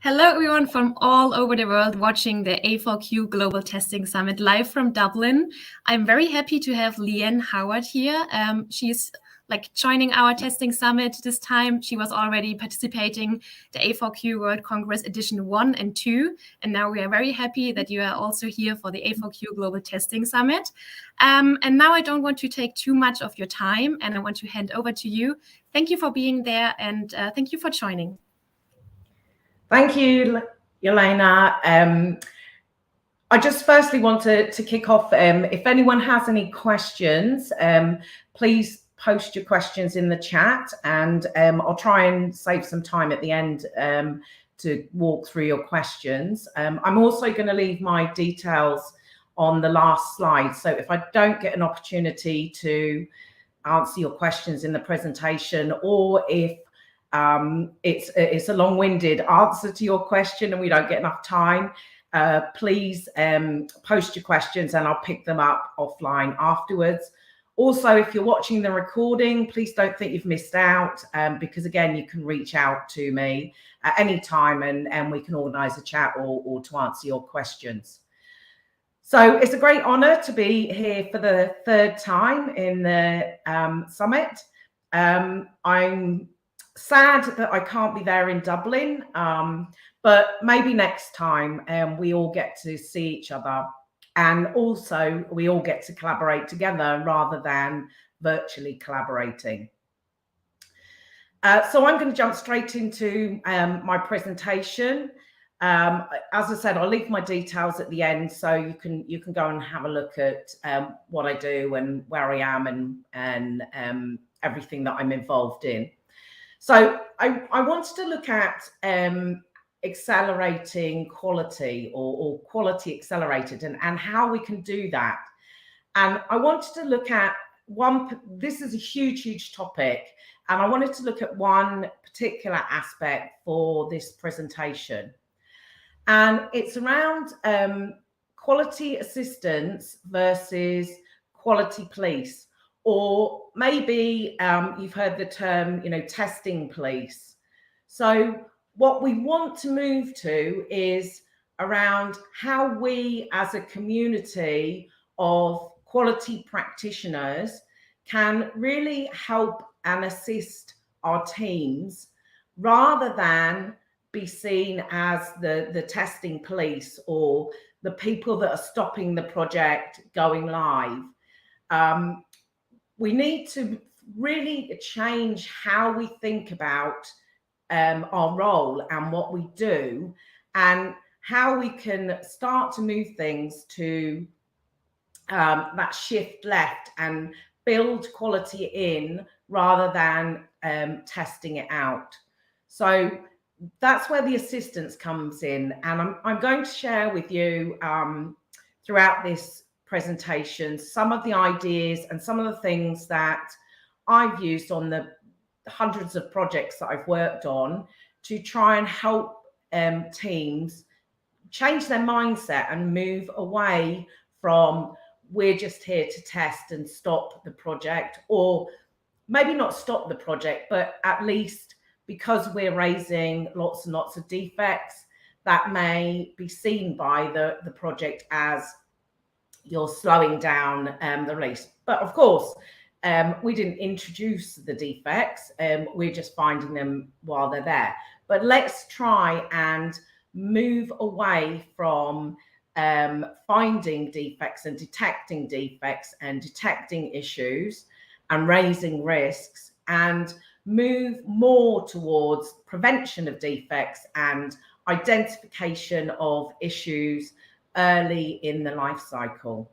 Hello, everyone from all over the world watching the A4Q Global Testing Summit live from Dublin. I'm very happy to have Leanne Howard here. She's joining our testing summit this time. She was already participating the A4Q World Congress Edition 1 and 2. And now we are very happy that you are also here for the A4Q Global Testing Summit. And now I don't want to take too much of your time, and I want to hand over to you. Thank you for being there, and thank you for joining. Thank you, Elena. I just firstly want to kick off. If anyone has any questions, please post your questions in the chat, and I'll try and save some time at the end to walk through your questions. I'm also going to leave my details on the last slide. So if I don't get an opportunity to answer your questions in the presentation, or if it's a long-winded answer to your question and we don't get enough time, please post your questions and I'll pick them up offline afterwards. Also, if you're watching the recording, please don't think you've missed out, because again, you can reach out to me at any time and we can organize a chat or to answer your questions. So it's a great honor to be here for the third time in the summit. I'm sad that I can't be there in Dublin, but maybe next time we all get to see each other, and also we all get to collaborate together rather than virtually collaborating. So I'm going to jump straight into my presentation. As I said, I'll leave my details at the end, so you can go and have a look at what I do and where I am and everything that I'm involved in. So I wanted to look at accelerating quality or quality accelerated and how we can do that. And I wanted to look at this is a huge topic, and I wanted to look at one particular aspect for this presentation. And it's around quality assistance versus quality police. Or maybe you've heard the term, testing police. So what we want to move to is around how we as a community of quality practitioners can really help and assist our teams rather than be seen as the testing police or the people that are stopping the project going live. We need to really change how we think about our role and what we do, and how we can start to move things to that shift left and build quality in rather than testing it out. So that's where the assistance comes in, and I'm going to share with you throughout this presentation some of the ideas and some of the things that I've used on the hundreds of projects that I've worked on to try and help teams change their mindset and move away from we're just here to test and stop the project, or maybe not stop the project, but at least because we're raising lots and lots of defects, that may be seen by the project as you're slowing down the release. But of course, we didn't introduce the defects. We're just finding them while they're there. But let's try and move away from finding defects and detecting issues and raising risks, and move more towards prevention of defects and identification of issues early in the life cycle.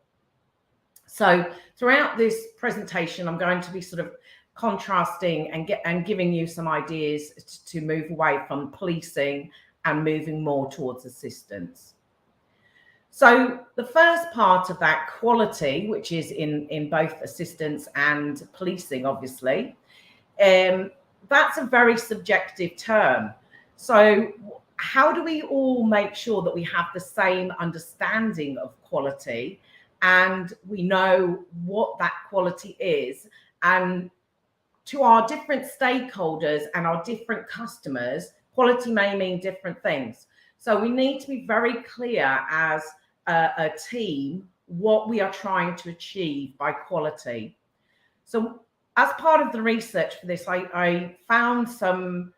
So throughout this presentation, I'm going to be sort of contrasting and giving you some ideas to move away from policing and moving more towards assistance. So the first part of that quality, which is in both assistance and policing, obviously, that's a very subjective term. So how do we all make sure that we have the same understanding of quality and we know what that quality is, and to our different stakeholders and our different customers, Quality may mean different things. So we need to be very clear as a team what we are trying to achieve by quality. So as part of the research for this, I found some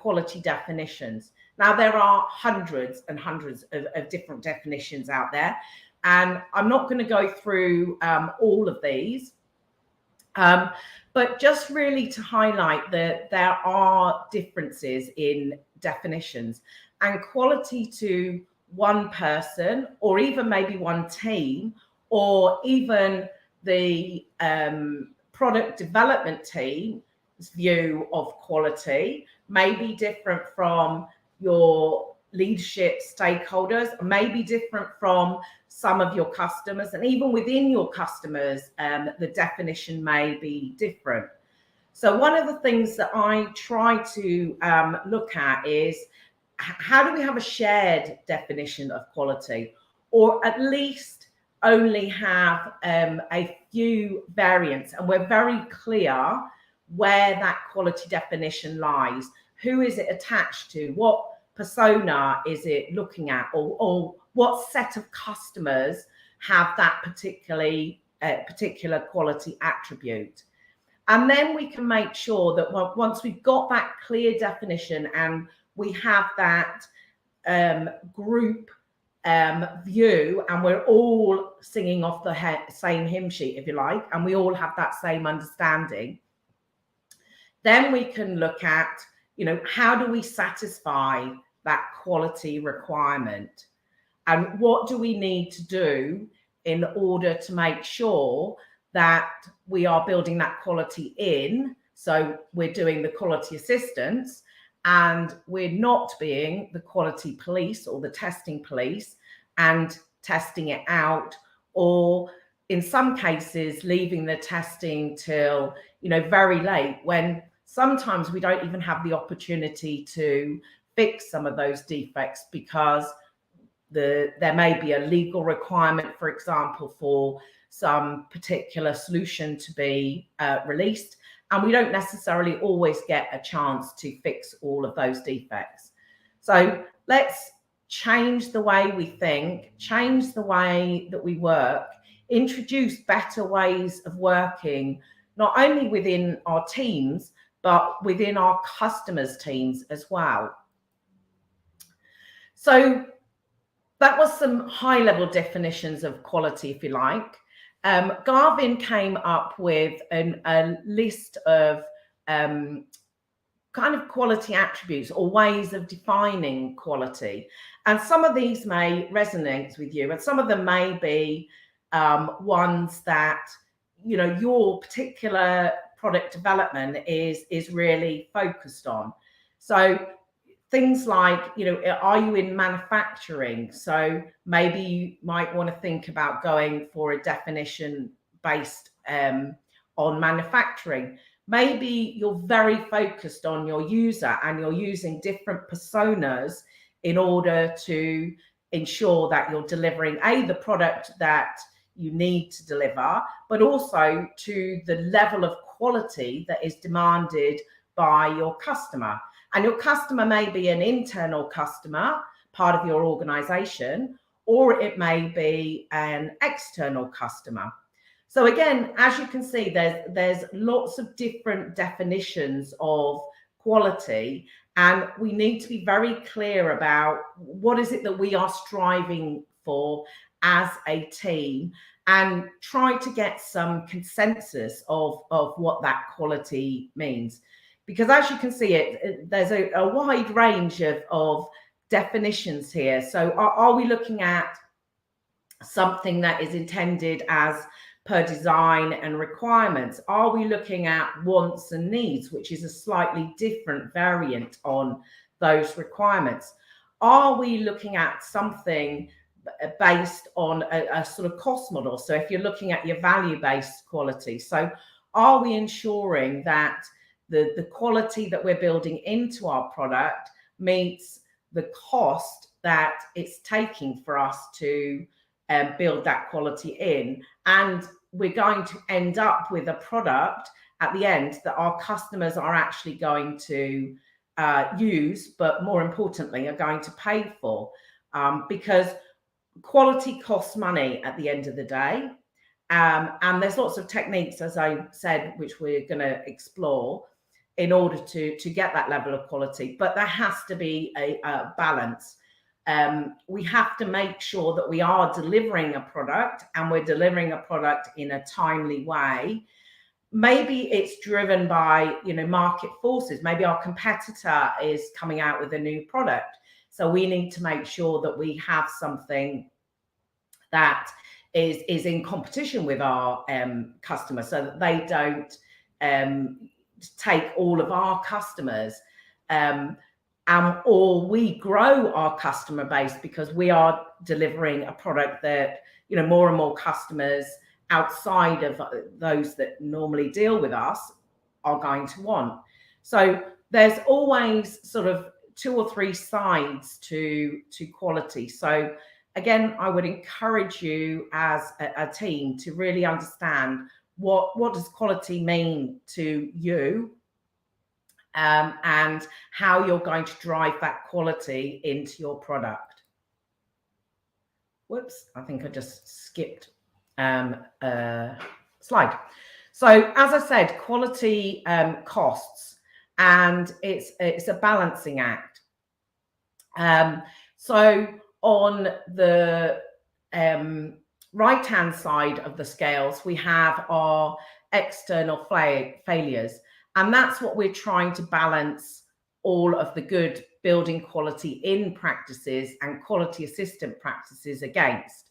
quality definitions. Now, there are hundreds and hundreds of different definitions out there, and I'm not going to go through all of these, but just really to highlight that there are differences in definitions, and quality to one person, or even maybe one team, or even the product development team's view of quality may be different from your leadership stakeholders, may be different from some of your customers, and even within your customers, the definition may be different. So one of the things that I try to look at is, how do we have a shared definition of quality, or at least only have a few variants, and we're very clear where that quality definition lies. Who is it attached to? What persona is it looking at, or what set of customers have that particular quality attribute? And then we can make sure that once we've got that clear definition and we have that group view, and we're all singing off the same hymn sheet, if you like, and we all have that same understanding, then we can look at, how do we satisfy that quality requirement, and what do we need to do in order to make sure that we are building that quality in. So we're doing the quality assistance, and we're not being the quality police or the testing police and testing it out, or in some cases leaving the testing till very late, when sometimes we don't even have the opportunity to fix some of those defects, because there may be a legal requirement, for example, for some particular solution to be released, and we don't necessarily always get a chance to fix all of those defects. So let's change the way we think, change the way that we work, introduce better ways of working, not only within our teams, but within our customers' teams as well. So that was some high-level definitions of quality, if you like. Garvin came up with a list of kind of quality attributes or ways of defining quality. And some of these may resonate with you, and some of them may be ones that, your particular product development is really focused on. So things like, are you in manufacturing? So maybe you might want to think about going for a definition based on manufacturing. Maybe you're very focused on your user and you're using different personas in order to ensure that you're delivering the product that you need to deliver, but also to the level of quality that is demanded by your customer. And your customer may be an internal customer, part of your organization, or it may be an external customer. So again, as you can see, there's lots of different definitions of quality, and we need to be very clear about what is it that we are striving for as a team, and try to get some consensus of what that quality means. Because as you can see, there's a wide range of definitions here. So are we looking at something that is intended as per design and requirements? Are we looking at wants and needs, which is a slightly different variant on those requirements? Are we looking at something based on a sort of cost model? So if you're looking at your value-based quality, so are we ensuring that the quality that we're building into our product meets the cost that it's taking for us to build that quality in, and we're going to end up with a product at the end that our customers are actually going to use, but more importantly, are going to pay for, because quality costs money at the end of the day. And there's lots of techniques, as I said, which we're going to explore in order to get that level of quality. But there has to be a balance. We have to make sure that we are delivering a product, and we're delivering a product in a timely way. Maybe it's driven by, market forces. Maybe our competitor is coming out with a new product. So we need to make sure that we have something that is in competition with our customers, so that they don't take all of our customers, or we grow our customer base because we are delivering a product that more and more customers outside of those that normally deal with us are going to want. So there's always sort of 2 or 3 sides to quality. So again, I would encourage you as a team to really understand what does quality mean to you, and how you're going to drive that quality into your product. Whoops, I think I just skipped slide. So as I said, quality costs, and it's a balancing act. So on the right-hand side of the scales, we have our external failures, and that's what we're trying to balance all of the good building quality in practices and quality assistant practices against.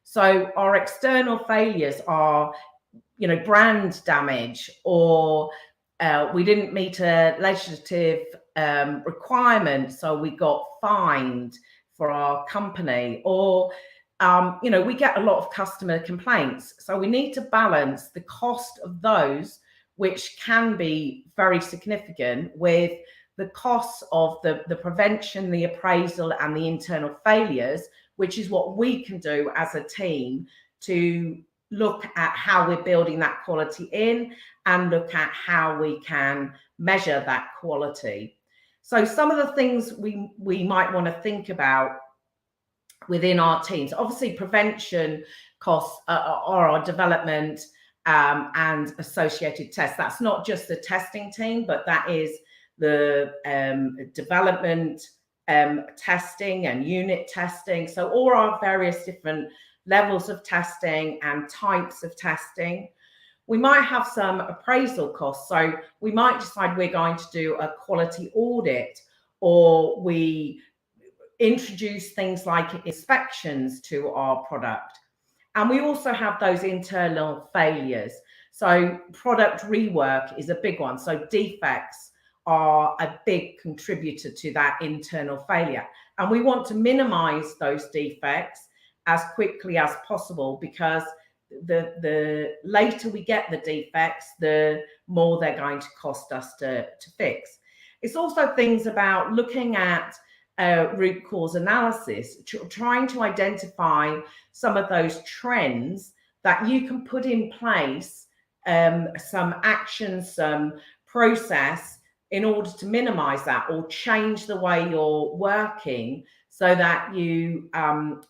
So our external failures are, brand damage, or we didn't meet a legislative requirement, so we got fined for our company, or we get a lot of customer complaints. So we need to balance the cost of those, which can be very significant, with the costs of the prevention, the appraisal, and the internal failures, which is what we can do as a team to look at how we're building that quality in, and look at how we can measure that quality. So some of the things we might want to think about within our teams, obviously prevention costs are our development and associated tests. That's not just the testing team, but that is the development testing and unit testing. So all our various different levels of testing and types of testing. We might have some appraisal costs. So we might decide we're going to do a quality audit, or we introduce things like inspections to our product. And we also have those internal failures. So product rework is a big one. So defects are a big contributor to that internal failure. And we want to minimize those defects as quickly as possible, because the later we get the defects, the more they're going to cost us to fix. It's also things about looking at root cause analysis, trying to identify some of those trends that you can put in place, some actions, some process, in order to minimize that, or change the way you're working so that you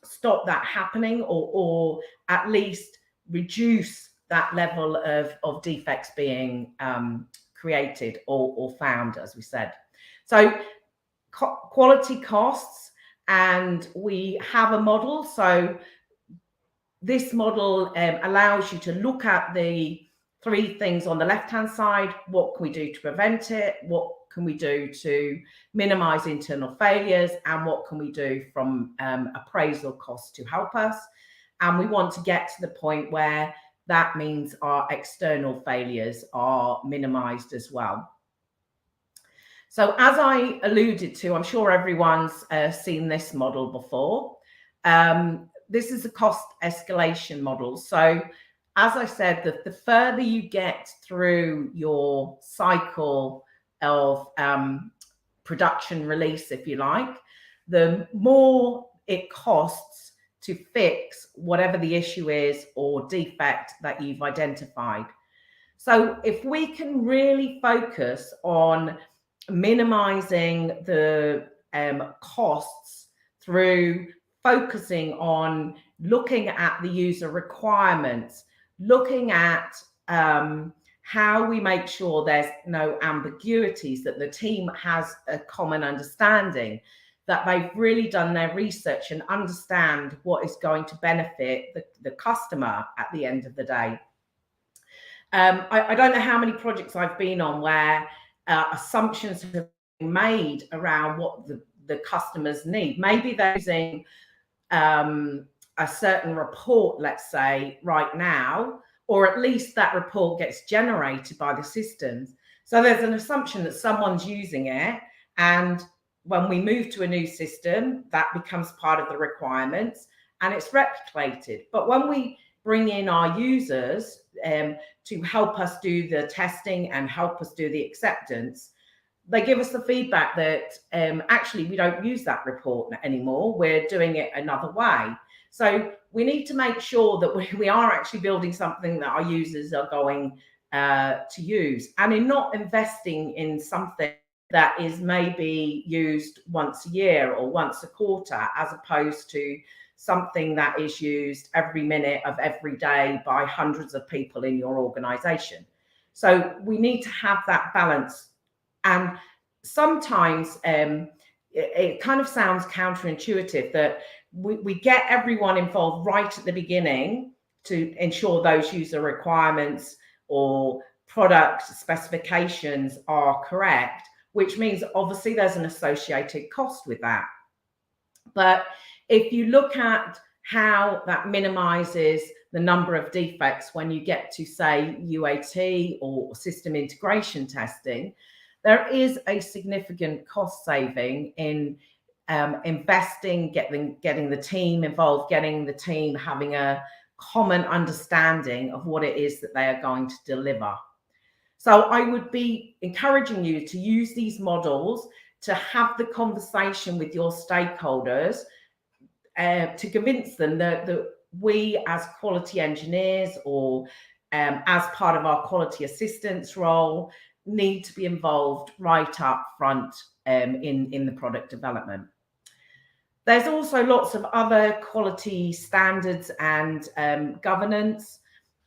stop that happening, or at least reduce that level of defects being created or found, as we said. So quality costs, and we have a model. So this model allows you to look at the 3 things on the left-hand side. What can we do to prevent it? What can we do to minimize internal failures? And what can we do from appraisal costs to help us? And we want to get to the point where that means our external failures are minimized as well. So as I alluded to, I'm sure everyone's seen this model before. This is a cost escalation model. So as I said, the further you get through your cycle of production release, if you like, the more it costs to fix whatever the issue is or defect that you've identified. So if we can really focus on minimizing the costs through focusing on looking at the user requirements, looking at how we make sure there's no ambiguities, that the team has a common understanding, that they've really done their research and understand what is going to benefit the customer at the end of the day. I don't know how many projects I've been on where assumptions have been made around what the customers need. Maybe they're using a certain report, let's say, right now, or at least that report gets generated by the systems. So there's an assumption that someone's using it, and when we move to a new system, that becomes part of the requirements and it's replicated. But when we bring in our users to help us do the testing and help us do the acceptance, they give us the feedback that actually we don't use that report anymore, we're doing it another way. So we need to make sure that we are actually building something that our users are going to use, and in not investing in something that is maybe used once a year or once a quarter, as opposed to something that is used every minute of every day by hundreds of people in your organization. So we need to have that balance. And sometimes it kind of sounds counterintuitive that we get everyone involved right at the beginning to ensure those user requirements or product specifications are correct, which means obviously there's an associated cost with that. But if you look at how that minimizes the number of defects when you get to, say, UAT or system integration testing, there is a significant cost saving in investing, getting the team involved, getting the team having a common understanding of what it is that they are going to deliver. So I would be encouraging you to use these models to have the conversation with your stakeholders to convince them that we as quality engineers or as part of our quality assistance role need to be involved right up front in the product development. There's also lots of other quality standards and governance.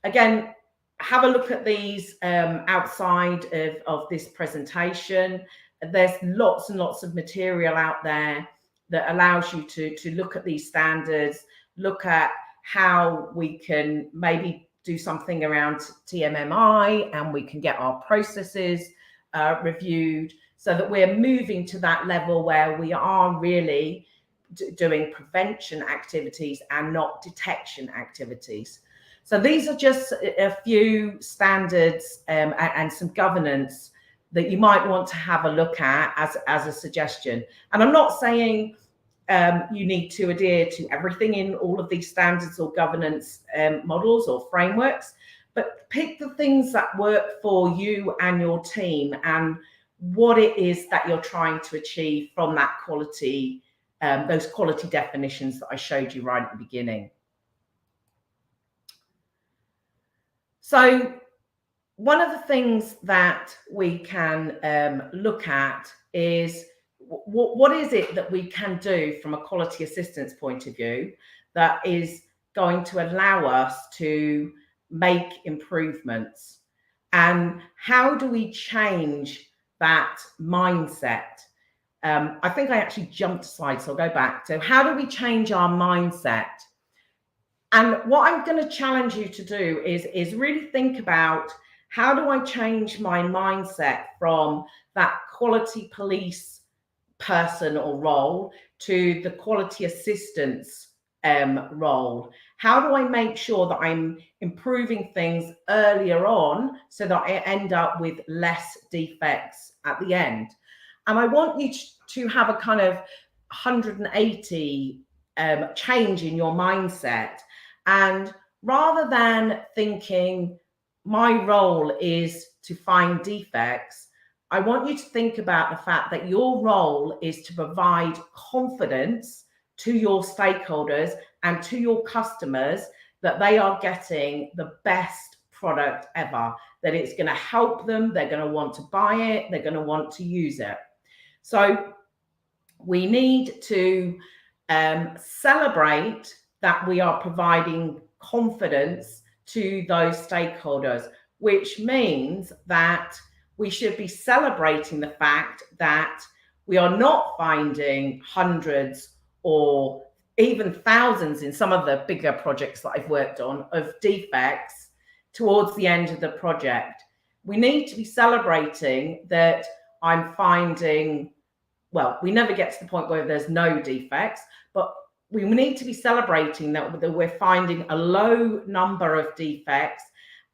Again, have a look at these outside of this presentation. There's lots and lots of material out there that allows you to look at these standards, look at how we can maybe do something around TMMI, and we can get our processes reviewed so that we're moving to that level where we are really doing prevention activities and not detection activities. So these are just a few standards and some governance that you might want to have a look at as a suggestion. And I'm not saying you need to adhere to everything in all of these standards or governance models or frameworks, but pick the things that work for you and your team and what it is that you're trying to achieve from that quality, those quality definitions that I showed you right at the beginning. So one of the things that we can look at is what is it that we can do from a quality assistance point of view that is going to allow us to make improvements, and how do we change that mindset? I think I actually jumped a slide, so I'll go back. So how do we change our mindset? And what I'm going to challenge you to do is really think about, how do I change my mindset from that quality police person or role to the quality assistance role? How do I make sure that I'm improving things earlier on so that I end up with less defects at the end? And I want you to have a kind of 180 change in your mindset. And rather than thinking my role is to find defects, I want you to think about the fact that your role is to provide confidence to your stakeholders and to your customers that they are getting the best product ever, that it's going to help them, they're going to want to buy it, they're going to want to use it. So we need to celebrate that we are providing confidence to those stakeholders, which means that we should be celebrating the fact that we are not finding hundreds or even thousands in some of the bigger projects that I've worked on of defects towards the end of the project. We need to be celebrating that I'm finding, well, we never get to the point where there's no defects, but we need to be celebrating that we're finding a low number of defects,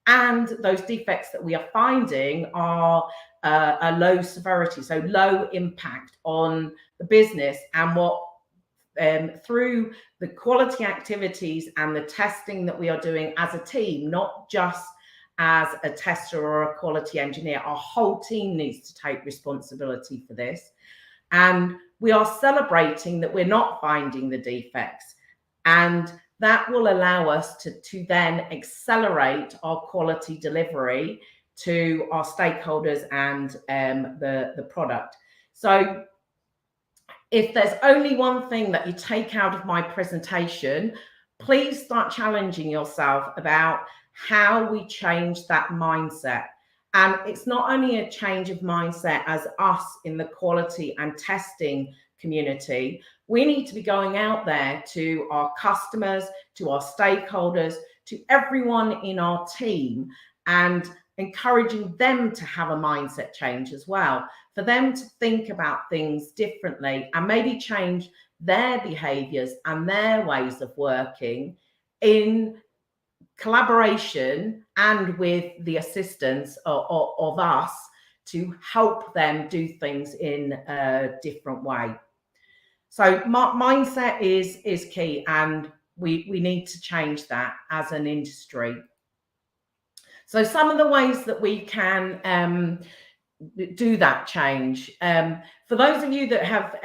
and those defects that we are finding are a low severity, so low impact on the business. And what through the quality activities and the testing that we are doing as a team, not just as a tester or a quality engineer, our whole team needs to take responsibility for this. And we are celebrating that we're not finding the defects. And that will allow us to then accelerate our quality delivery to our stakeholders and the product. So if there's only one thing that you take out of my presentation, please start challenging yourself about how we change that mindset. And it's not only a change of mindset as us in the quality and testing community. We need to be going out there to our customers, to our stakeholders, to everyone in our team, and encouraging them to have a mindset change as well, for them to think about things differently and maybe change their behaviors and their ways of working in collaboration and with the assistance of us to help them do things in a different way. So mindset is key, and we need to change that as an industry. So some of the ways that we can do that change. For those of you that have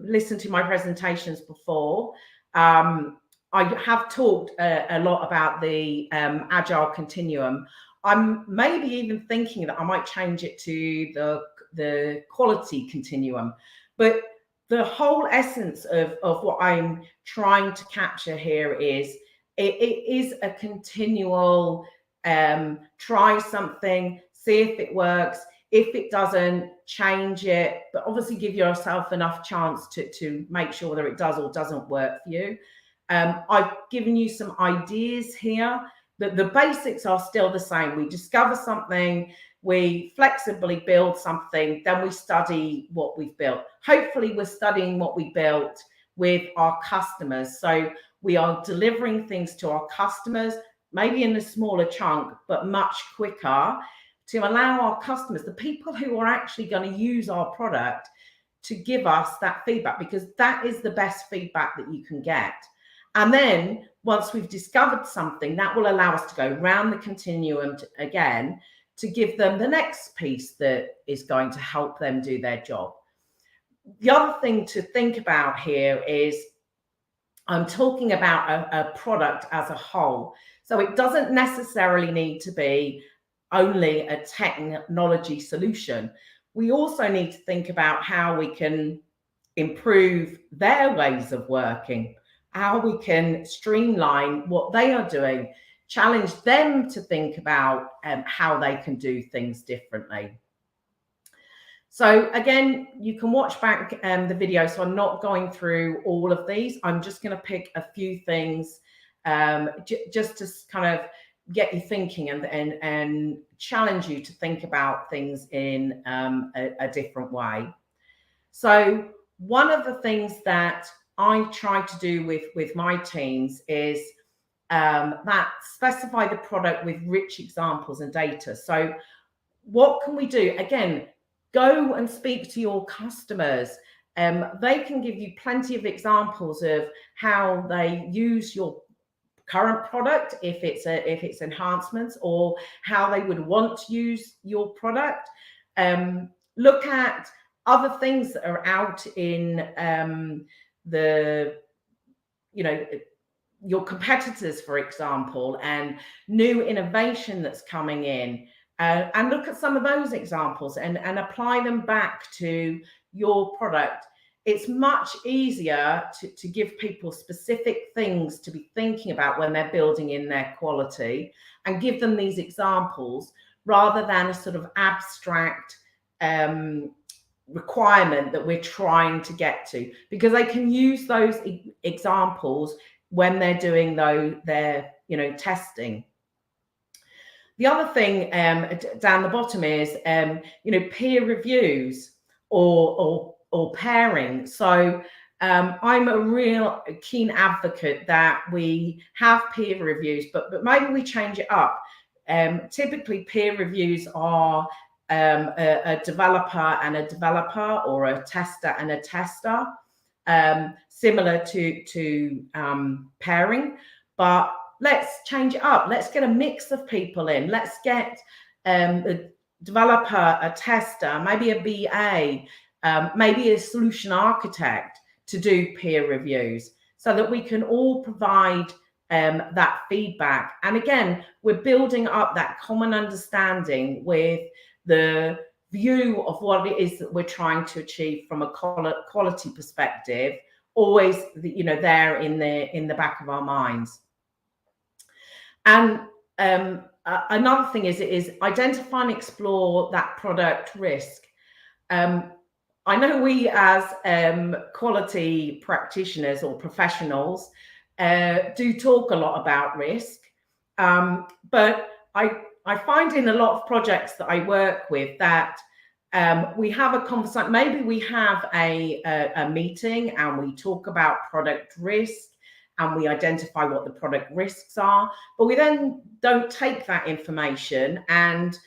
listened to my presentations before, I have talked a lot about the Agile Continuum. I'm maybe even thinking that I might change it to the Quality Continuum. But the whole essence of what I'm trying to capture here is it is a continual try something, see if it works. If it doesn't, change it, but obviously give yourself enough chance to make sure whether it does or doesn't work for you. I've given you some ideas here, but the basics are still the same. We discover something, we flexibly build something, then we study what we've built. Hopefully we're studying what we built with our customers. So we are delivering things to our customers, maybe in a smaller chunk, but much quicker, to allow our customers, the people who are actually going to use our product, to give us that feedback, because that is the best feedback that you can get. And then once we've discovered something, that will allow us to go round the continuum again to give them the next piece that is going to help them do their job. The other thing to think about here is I'm talking about a product as a whole. So it doesn't necessarily need to be only a technology solution. We also need to think about how we can improve their ways of working, how we can streamline what they are doing, challenge them to think about how they can do things differently. So again, you can watch back the video. So I'm not going through all of these. I'm just going to pick a few things just to kind of get you thinking and challenge you to think about things in a different way. So one of the things that I try to do with my teams is that specify the product with rich examples and data. So what can we do? Again, go and speak to your customers. They can give you plenty of examples of how they use your current product, if it's enhancements, or how they would want to use your product. Look at other things that are out in your competitors, for example, and new innovation that's coming in, and look at some of those examples and apply them back to your product. It's much easier to give people specific things to be thinking about when they're building in their quality, and give them these examples rather than a sort of abstract requirement that we're trying to get to, because they can use those examples when they're doing their testing. The other thing down the bottom is peer reviews or pairing. So I'm a real keen advocate that we have peer reviews, but maybe we change it up. Typically peer reviews are a developer and a developer, or a tester and a tester, similar to pairing, but let's change it up. Let's get a mix of people in. Let's get a developer, a tester, maybe a BA, maybe a solution architect to do peer reviews, so that we can all provide that feedback. And again, we're building up that common understanding with the view of what it is that we're trying to achieve from a quality perspective, always there in the back of our minds. And another thing is identify and explore that product risk. I know we as quality practitioners or professionals do talk a lot about risk, but I find in a lot of projects that I work with that we have a conversation. Maybe we have a meeting and we talk about product risk and we identify what the product risks are, but we then don't take that information and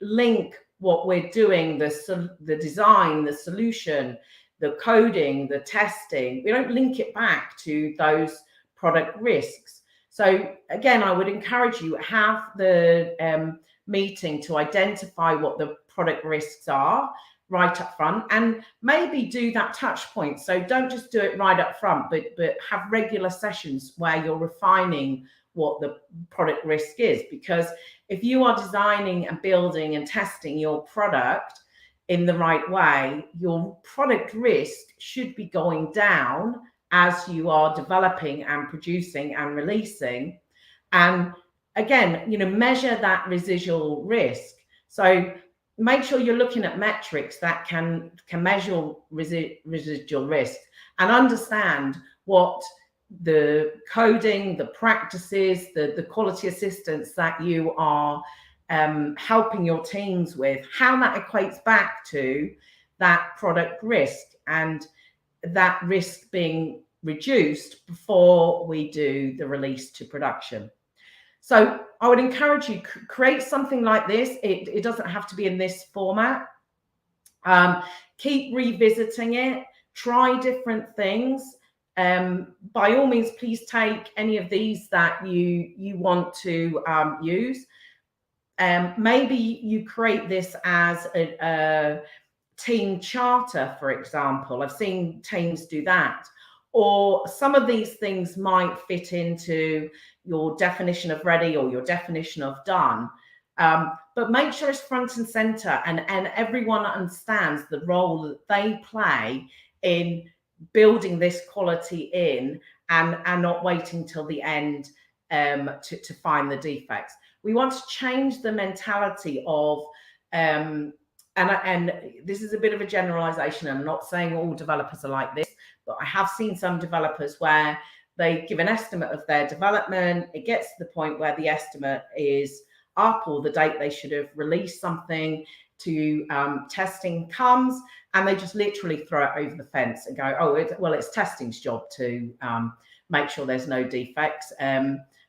link what we're doing, the design, the solution, the coding, the testing. We don't link it back to those product risks. So again, I would encourage you, have the meeting to identify what the product risks are right up front, and maybe do that touch point. So don't just do it right up front, but have regular sessions where you're refining what the product risk is. Because if you are designing and building and testing your product in the right way, your product risk should be going down as you are developing and producing and releasing. And again, measure that residual risk. So make sure you're looking at metrics that can measure residual risk, and understand what the coding, the practices, the quality assistance that you are helping your teams with, how that equates back to that product risk, and that risk being reduced before we do the release to production. So I would encourage you, create something like this. It doesn't have to be in this format. Keep revisiting it, try different things. By all means, please take any of these that you want to use. Maybe you create this as a team charter, for example. I've seen teams do that. Or some of these things might fit into your definition of ready or your definition of done. But make sure it's front and center, and everyone understands the role that they play in building this quality in, and not waiting till the end to find the defects. We want to change the mentality of, and this is a bit of a generalization. I'm not saying all developers are like this, but I have seen some developers where they give an estimate of their development. It gets to the point where the estimate is up, or the date they should have released something to testing comes, and they just literally throw it over the fence and go, oh, it's testing's job to make sure there's no defects,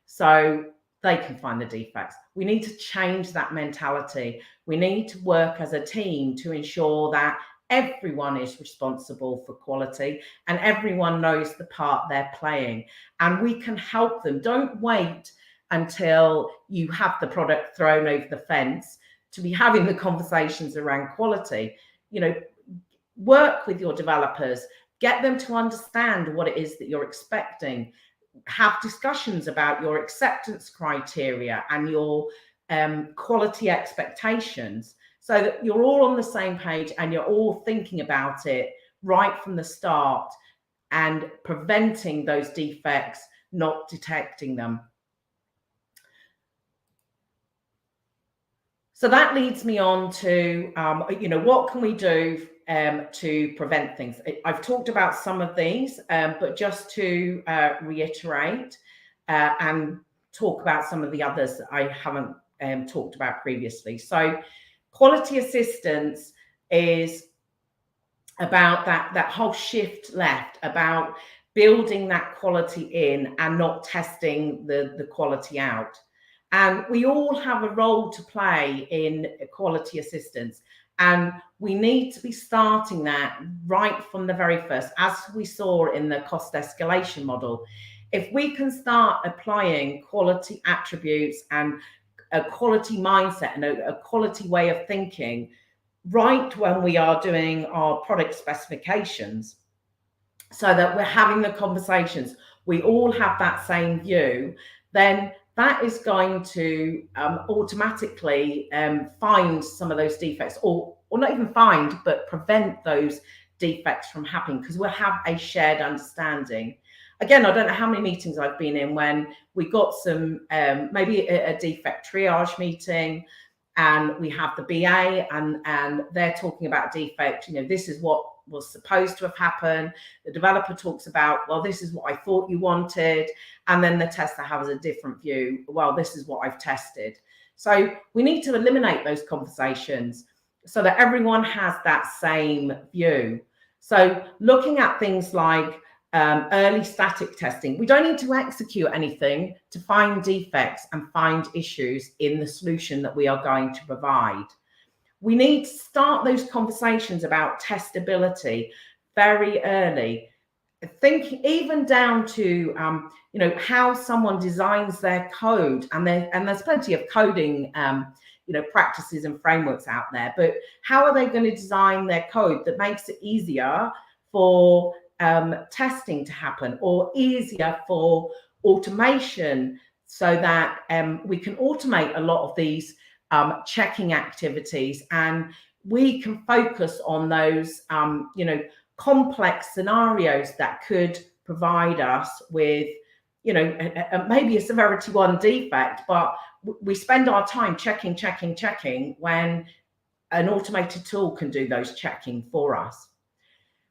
so they can find the defects. We need to change that mentality. We need to work as a team to ensure that everyone is responsible for quality and everyone knows the part they're playing, and we can help them. Don't wait until you have the product thrown over the fence to be having the conversations around quality. Work with your developers, get them to understand what it is that you're expecting. have discussions about your acceptance criteria and your quality expectations, so that you're all on the same page and you're all thinking about it right from the start and preventing those defects, not detecting them. So that leads me on to, what can we do to prevent things? I've talked about some of these, but just to reiterate and talk about some of the others that I haven't talked about previously. So quality assistance is about that whole shift left, about building that quality in and not testing the quality out. And we all have a role to play in quality assistance. And we need to be starting that right from the very first, as we saw in the cost escalation model. If we can start applying quality attributes and a quality mindset and a quality way of thinking right when we are doing our product specifications, so that we're having the conversations, we all have that same view, then that is going to automatically find some of those defects, or not even find, but prevent those defects from happening, because we'll have a shared understanding. Again, I don't know how many meetings I've been in when we got some, maybe a defect triage meeting, and we have the BA and they're talking about defect, this is what was supposed to have happened. The developer talks about, well, this is what I thought you wanted. And then the tester has a different view. Well, this is what I've tested. So we need to eliminate those conversations so that everyone has that same view. So looking at things like early static testing, we don't need to execute anything to find defects and find issues in the solution that we are going to provide. We need to start those conversations about testability very early. Think even down to how someone designs their code, and there's plenty of coding practices and frameworks out there, but how are they going to design their code that makes it easier for testing to happen, or easier for automation, so that we can automate a lot of these checking activities, and we can focus on those complex scenarios that could provide us with maybe a severity 1 defect, but we spend our time checking when an automated tool can do those checking for us.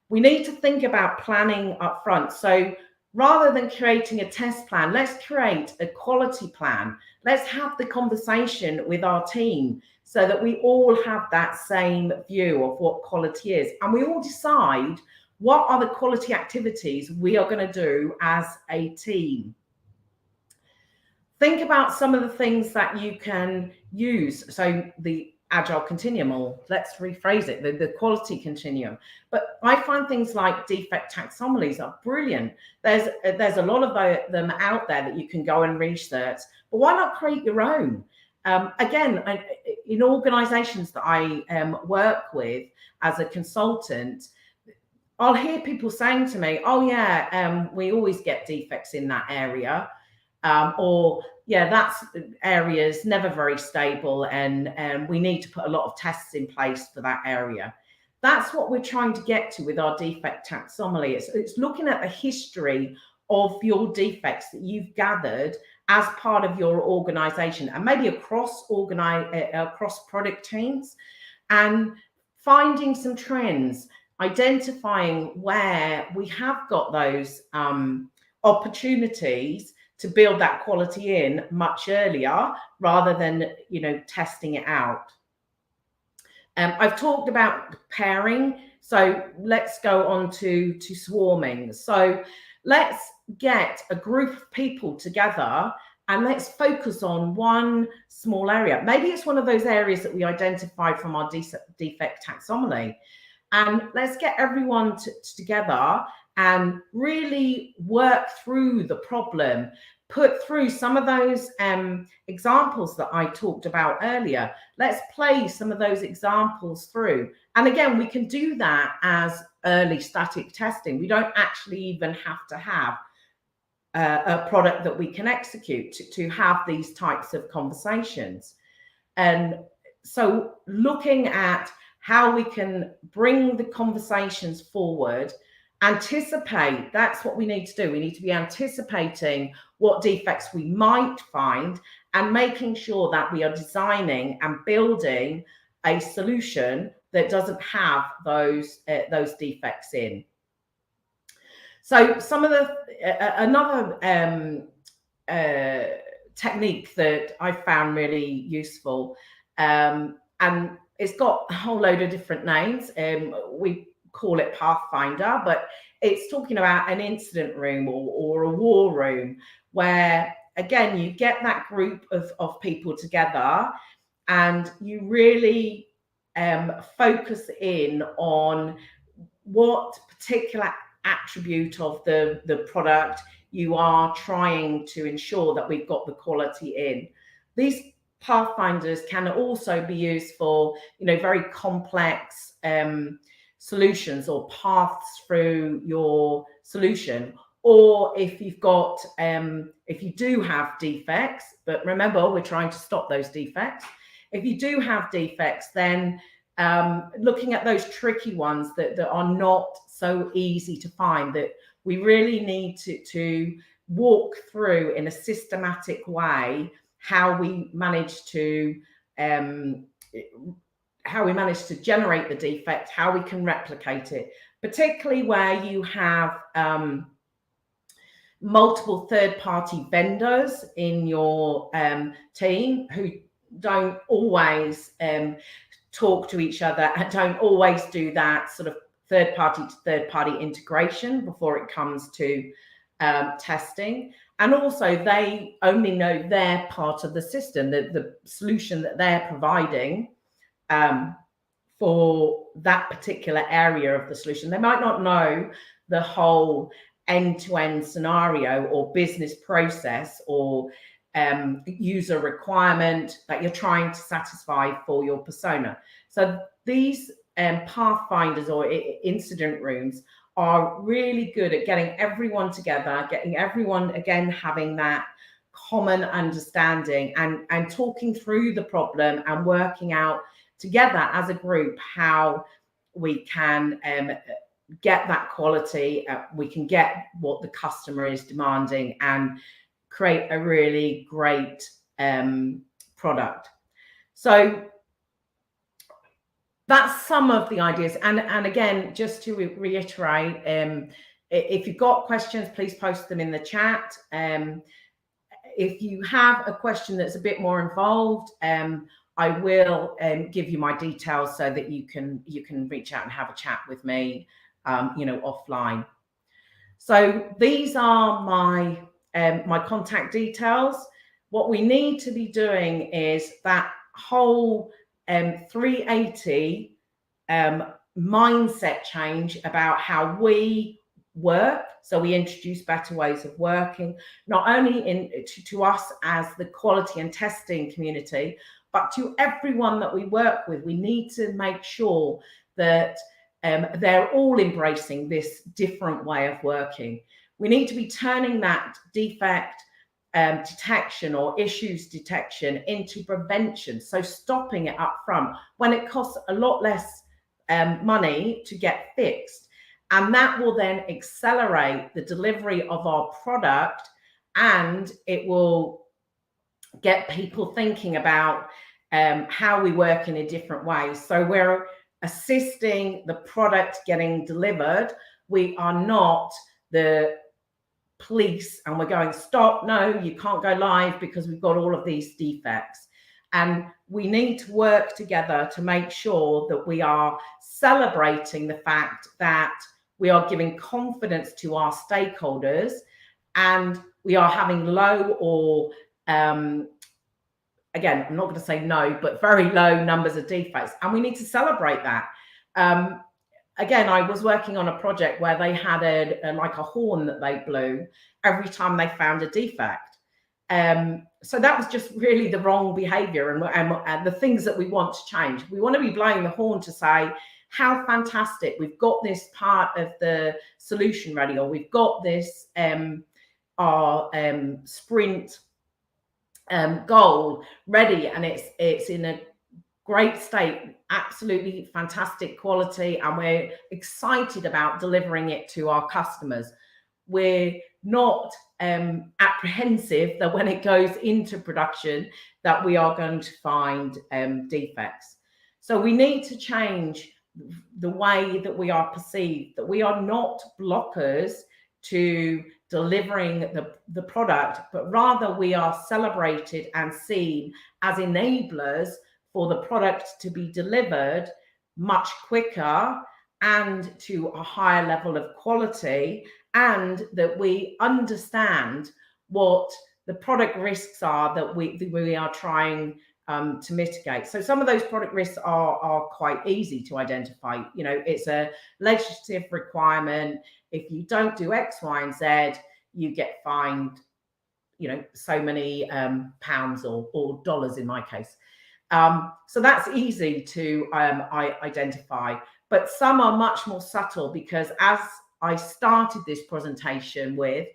We need to think about planning up front. So rather than creating a test plan, let's create a quality plan. Let's have the conversation with our team so that we all have that same view of what quality is. And we all decide what are the quality activities we are going to do as a team. Think about some of the things that you can use. So the Agile Continuum, or let's rephrase it, the quality continuum. But I find things like defect taxonomies are brilliant. There's a lot of them out there that you can go and research, but why not create your own? Again, in organizations that I work with as a consultant, I'll hear people saying to me, oh yeah, we always get defects in that area. Or yeah, that's area's never very stable, and we need to put a lot of tests in place for that area. That's what we're trying to get to with our defect taxonomy. It's looking at the history of your defects that you've gathered as part of your organization, and maybe across product teams, and finding some trends, identifying where we have got those opportunities to build that quality in much earlier, rather than testing it out. I've talked about pairing, so let's go on to swarming. So let's get a group of people together and let's focus on one small area. Maybe it's one of those areas that we identified from our defect taxonomy, and let's get everyone together and really work through the problem, put through some of those examples that I talked about earlier. Let's play some of those examples through. And again, we can do that as early static testing. We don't actually even have to have a product that we can execute, to have these types of conversations. And so looking at how we can bring the conversations forward, anticipate, that's what we need to do. We need to be anticipating what defects we might find and making sure that we are designing and building a solution that doesn't have those defects in. So some of another technique that I found really useful, and it's got a whole load of different names. We call it Pathfinder, but it's talking about an incident room or a war room, where again you get that group of people together and you really focus in on what particular attribute of the product you are trying to ensure that we've got the quality in. These pathfinders can also be used for, very complex solutions or paths through your solution, or if you've got if you do have defects, but remember we're trying to stop those defects. If you do have defects, then looking at those tricky ones that are not so easy to find, that we really need to walk through in a systematic way how we manage to generate the defect, how we can replicate it, particularly where you have multiple third-party vendors in your team who don't always talk to each other and don't always do that sort of third-party to third-party integration before it comes to testing. And also they only know their part of the system, the solution that they're providing for that particular area of the solution. They might not know the whole end-to-end scenario or business process or user requirement that you're trying to satisfy for your persona. So these pathfinders or incident rooms are really good at getting everyone together, getting everyone again having that common understanding and talking through the problem and working out together as a group how we can get that quality, we can get what the customer is demanding and create a really great product. So that's some of the ideas. And again, just to reiterate, if you've got questions, please post them in the chat. If you have a question that's a bit more involved, I will give you my details so that you can reach out and have a chat with me, offline. So these are my contact details. What we need to be doing is that whole 380 mindset change about how we work. So we introduce better ways of working, not only to us as the quality and testing community, but to everyone that we work with. We need to make sure that they're all embracing this different way of working. We need to be turning that defect detection or issues detection into prevention. So stopping it up front when it costs a lot less money to get fixed. And that will then accelerate the delivery of our product, and it will get people thinking about how we work in a different way. So we're assisting the product getting delivered. We are not the police and we're going, stop, no, you can't go live because we've got all of these defects. And we need to work together to make sure that we are celebrating the fact that we are giving confidence to our stakeholders and we are having low or again, I'm not going to say no, but very low numbers of defects. And we need to celebrate that. Again, I was working on a project where they had like a horn that they blew every time they found a defect. So that was just really the wrong behavior and the things that we want to change. We want to be blowing the horn to say how fantastic, we've got this part of the solution ready, or we've got this our sprint goal ready, and it's in a great state, absolutely fantastic quality, and we're excited about delivering it to our customers. We're not apprehensive that when it goes into production that we are going to find defects. So we need to change the way that we are perceived, that we are not blockers to delivering the product, but rather we are celebrated and seen as enablers for the product to be delivered much quicker and to a higher level of quality, and that we understand what the product risks are that we are trying to mitigate. So some of those product risks are quite easy to identify. You know, it's a legislative requirement. If you don't do X, Y, and Z, you get fined, you know, so many pounds or dollars in my case. So that's easy to identify, but some are much more subtle, because as I started this presentation with,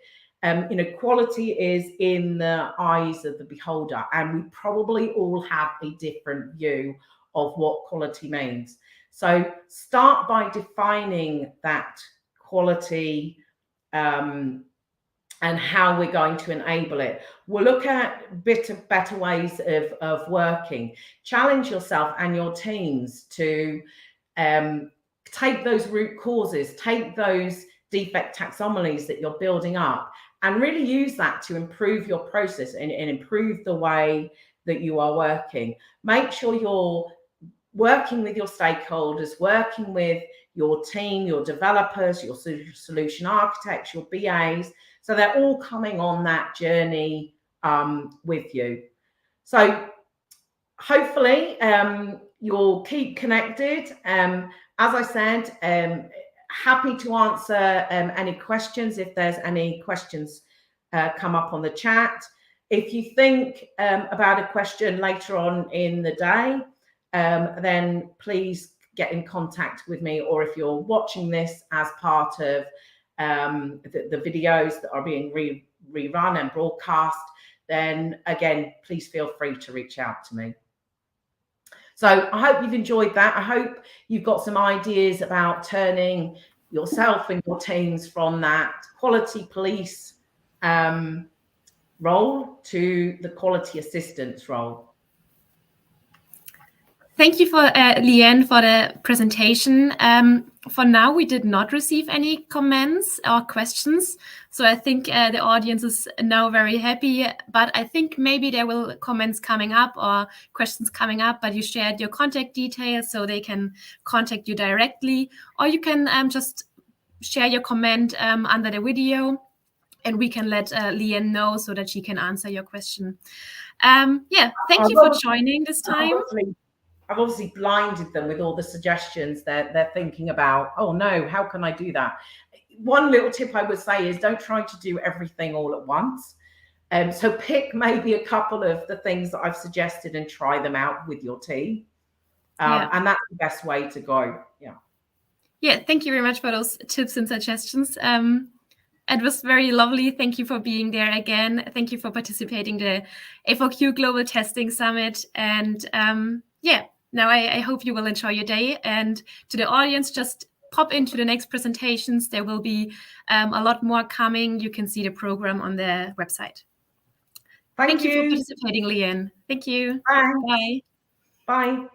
you know, quality is in the eyes of the beholder, and we probably all have a different view of what quality means. So start by defining that quality and how we're going to enable it. We'll look at better ways of working. Challenge yourself and your teams to take those root causes, take those defect taxonomies that you're building up, and really use that to improve your process and improve the way that you are working. Make sure you're working with your stakeholders, working with your team, your developers, your solution architects, your BAs, so they're all coming on that journey with you. So hopefully you'll keep connected. As I said, happy to answer any questions if there's any questions come up on the chat. If you think about a question later on in the day, then please get in contact with me, or if you're watching this as part of the videos that are being rerun and broadcast, then again, please feel free to reach out to me. So I hope you've enjoyed that. I hope you've got some ideas about turning yourself and your teams from that quality police role to the quality assistance role. Thank you for Leanne for the presentation. For now, we did not receive any comments or questions, so I think the audience is now very happy. But I think maybe there will comments coming up or questions coming up. But you shared your contact details, so they can contact you directly, or you can just share your comment under the video, and we can let Leanne know so that she can answer your question. Yeah, thank you for joining this time. I've obviously blinded them with all the suggestions they're thinking about. Oh no, how can I do that? One little tip I would say is don't try to do everything all at once. So pick maybe a couple of the things that I've suggested and try them out with your team. And that's the best way to go. Yeah, thank you very much for those tips and suggestions. It was very lovely. Thank you for being there again. Thank you for participating in the A4Q Global Testing Summit. And yeah, now I hope you will enjoy your day. And to the audience, just pop into the next presentations. There will be a lot more coming. You can see the program on the website. Thank you for participating, Leanne. Thank you. Bye. Bye. Bye.